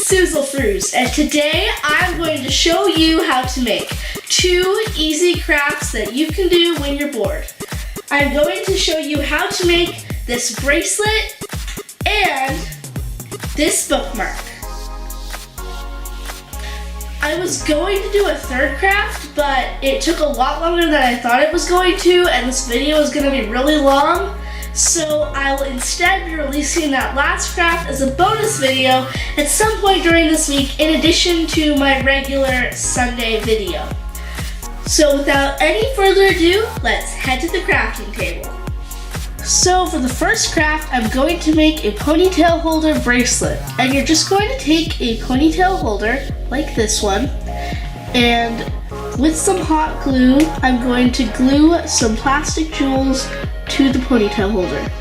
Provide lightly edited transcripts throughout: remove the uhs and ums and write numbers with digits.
Suzel Fruze, and today I'm going to show you how to make 2 easy crafts that you can do when you're bored. I'm going to show you how to make this bracelet and this bookmark. I was going to do a third craft, but it took a lot longer than I thought it was going to, and this video is going to be really long. So I will instead be releasing that last craft as a bonus video at some point during this week in addition to my regular Sunday video. So without any further ado, let's head to the crafting table. So for the first craft, I'm going to make a ponytail holder bracelet. And you're just going to take a ponytail holder like this one, and with some hot glue, I'm going to glue some plastic jewels to the ponytail holder.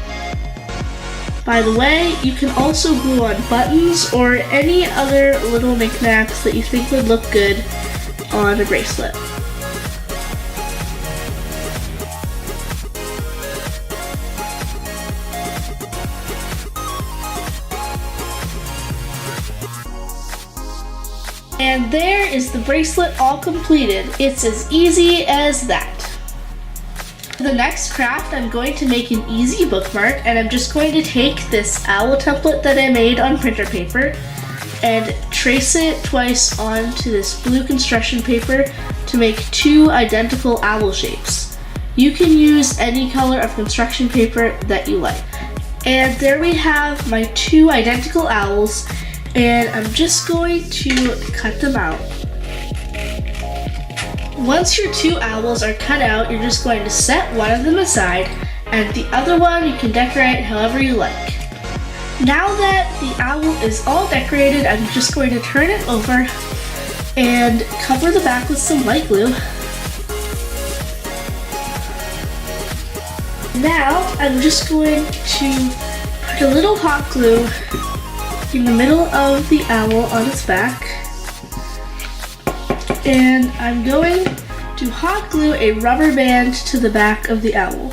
By the way, you can also glue on buttons or any other little knickknacks that you think would look good on a bracelet. And there is the bracelet all completed. It's as easy as that. For the next craft, I'm going to make an easy bookmark, and I'm just going to take this owl template that I made on printer paper and trace it twice onto this blue construction paper to make 2 identical owl shapes. You can use any color of construction paper that you like. And there we have my 2 identical owls, and I'm just going to cut them out. Once your 2 owls are cut out, you're just going to set one of them aside, and the other one you can decorate however you like. Now that the owl is all decorated, I'm just going to turn it over and cover the back with some light glue. Now I'm just going to put a little hot glue in the middle of the owl on its back. And I'm going to hot glue a rubber band to the back of the owl.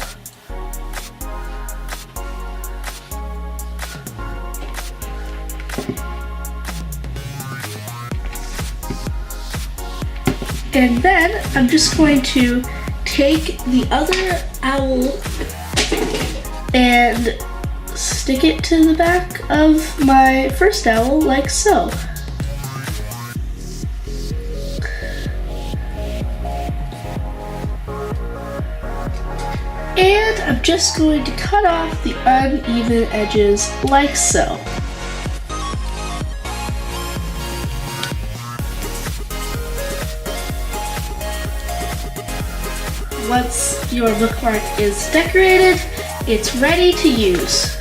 And then I'm just going to take the other owl and stick it to the back of my first owl like so. And I'm just going to cut off the uneven edges like so. Once your bookmark is decorated, it's ready to use.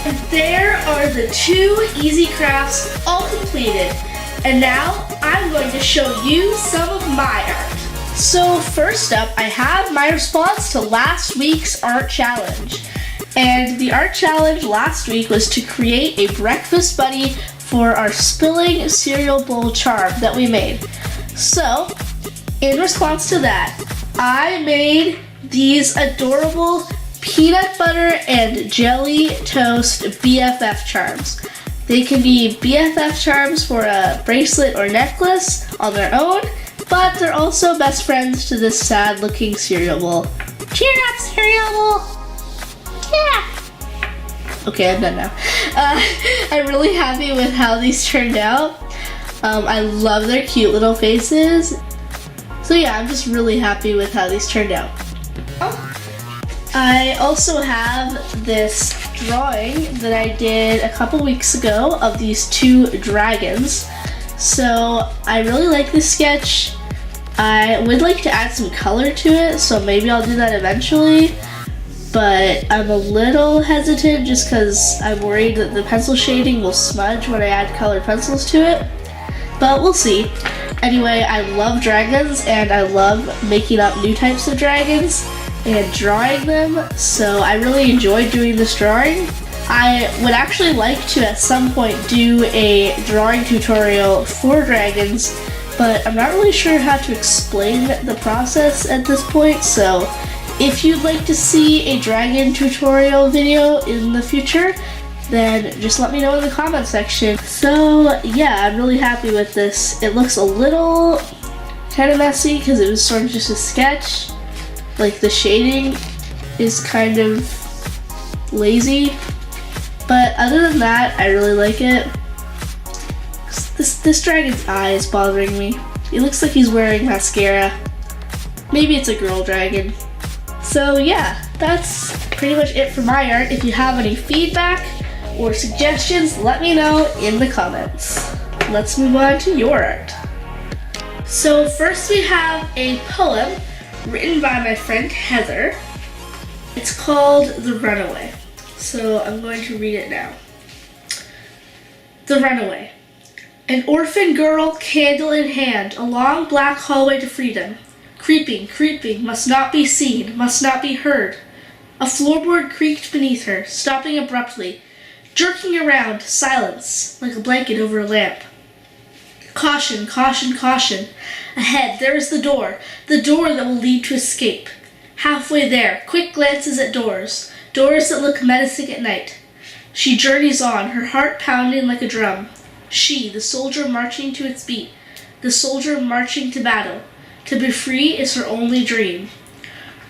And there are the 2 easy crafts all completed. And now I'm going to show you some of my art. So first up, I have my response to last week's art challenge. And the art challenge last week was to create a breakfast buddy for our spilling cereal bowl charm that we made. So, in response to that, I made these adorable peanut butter and jelly toast BFF charms. They can be BFF charms for a bracelet or necklace on their own, but they're also best friends to this sad looking cereal bowl. Cheer up, cereal bowl! Yeah! Okay, I'm done now. I'm really happy with how these turned out. I love their cute little faces. So yeah, I'm just really happy with how these turned out. I also have this drawing that I did a couple weeks ago of these 2 dragons. So I really like this sketch. I would like to add some color to it, so maybe I'll do that eventually. But I'm a little hesitant just because I'm worried that the pencil shading will smudge when I add colored pencils to it. But we'll see. Anyway, I love dragons and I love making up new types of dragons and drawing them, so I really enjoyed doing this drawing. I would actually like to at some point do a drawing tutorial for dragons but I'm not really sure how to explain the process at this point, so if you'd like to see a dragon tutorial video in the future, then just let me know in the comment section. So yeah, I'm really happy with this. It looks a little kind of messy because it was sort of just a sketch. Like the shading is kind of lazy, but other than that, I really like it. This dragon's eye is bothering me. It looks like he's wearing mascara. Maybe it's a girl dragon. So yeah, that's pretty much it for my art. If you have any feedback or suggestions, let me know in the comments. Let's move on to your art. So first we have a poem written by my friend Heather. It's called The Runaway. So I'm going to read it now. The Runaway. An orphan girl, candle in hand, a long black hallway to freedom. Creeping, creeping, must not be seen, must not be heard. A floorboard creaked beneath her, stopping abruptly, jerking around, silence, like a blanket over a lamp. Caution, caution, caution. Ahead, there is the door that will lead to escape. Halfway there, quick glances at doors that look menacing at night. She journeys on, her heart pounding like a drum. She, the soldier marching to its beat, the soldier marching to battle. To be free is her only dream.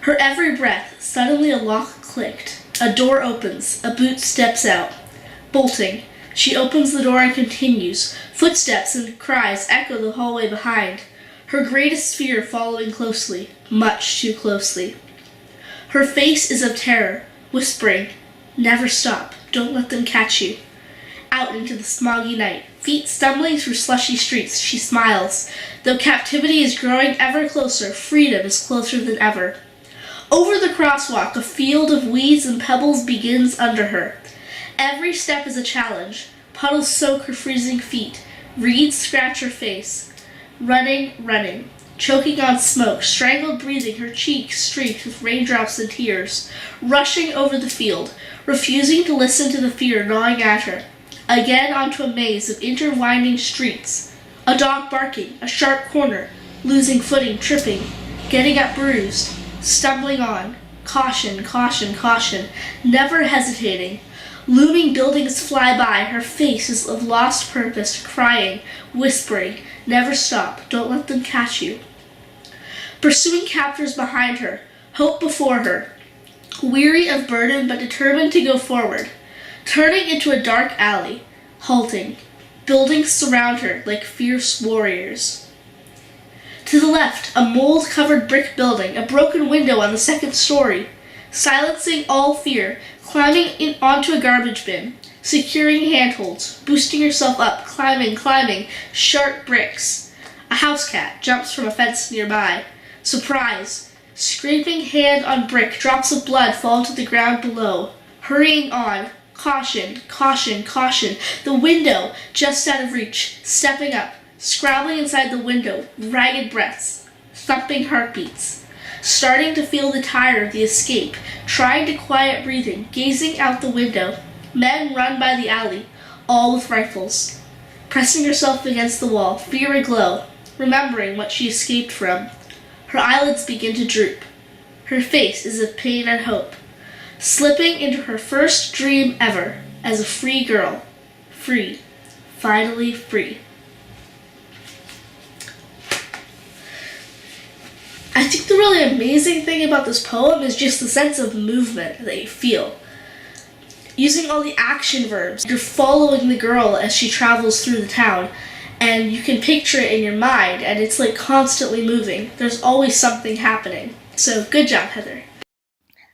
Her every breath, suddenly a lock clicked. A door opens, a boot steps out. Bolting, she opens the door and continues. Footsteps and cries echo the hallway behind. Her greatest fear following closely, much too closely. Her face is of terror, whispering, never stop, don't let them catch you. Out into the smoggy night, feet stumbling through slushy streets, she smiles. Though captivity is growing ever closer, freedom is closer than ever. Over the crosswalk, a field of weeds and pebbles begins under her. Every step is a challenge. Puddles soak her freezing feet. Reeds scratch her face. Running, running. Choking on smoke, strangled breathing, her cheeks streaked with raindrops and tears. Rushing over the field, refusing to listen to the fear gnawing at her. Again onto a maze of intertwining streets. A dog barking, a sharp corner, losing footing, tripping, getting up bruised, stumbling on. Caution, caution, caution, never hesitating. Looming buildings fly by, her face is of lost purpose, crying, whispering, never stop, don't let them catch you. Pursuing captors behind her, hope before her, weary of burden but determined to go forward. Turning into a dark alley, halting. Buildings surround her like fierce warriors. To the left, a mold-covered brick building, a broken window on the second story. Silencing all fear, climbing onto a garbage bin, securing handholds, boosting herself up, climbing, sharp bricks. A house cat jumps from a fence nearby. Surprise. Scraping hand on brick, drops of blood fall to the ground below. Hurrying on. Caution, caution, caution. The window just out of reach. Stepping up, scrabbling inside the window, ragged breaths, thumping heartbeats. Starting to feel the tire of the escape, trying to quiet breathing, gazing out the window. Men run by the alley, all with rifles. Pressing herself against the wall, fear aglow, remembering what she escaped from. Her eyelids begin to droop. Her face is of pain and hope. Slipping into her first dream ever as a free girl. Free. Finally free. I think the really amazing thing about this poem is just the sense of movement that you feel. Using all the action verbs, you're following the girl as she travels through the town, and you can picture it in your mind, and it's like constantly moving. There's always something happening. So good job, Heather.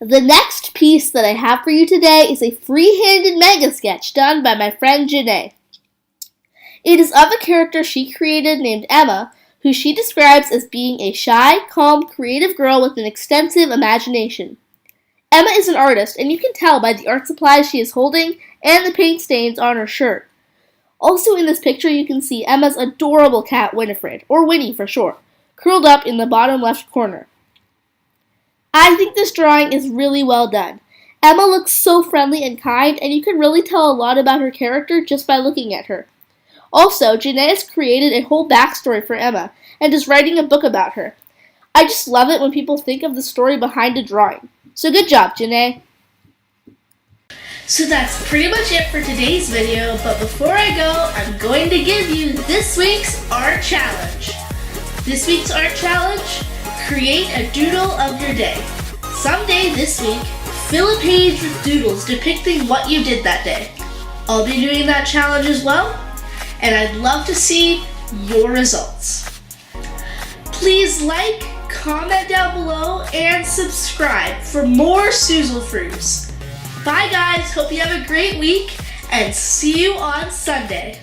The next piece that I have for you today is a free-handed manga sketch done by my friend Janae. It is of a character she created named Emma, who she describes as being a shy, calm, creative girl with an extensive imagination. Emma is an artist, and you can tell by the art supplies she is holding and the paint stains on her shirt. Also in this picture you can see Emma's adorable cat Winifred, or Winnie for short, curled up in the bottom left corner. I think this drawing is really well done. Emma looks so friendly and kind, and you can really tell a lot about her character just by looking at her. Also, Janae has created a whole backstory for Emma and is writing a book about her. I just love it when people think of the story behind a drawing. So good job, Janae. So that's pretty much it for today's video, but before I go, I'm going to give you this week's art challenge. This week's art challenge, create a doodle of your day. Someday this week, fill a page with doodles depicting what you did that day. I'll be doing that challenge as well, and I'd love to see your results. Please like, comment down below, and subscribe for more Suzel Fruits. Bye guys, hope you have a great week, and see you on Sunday.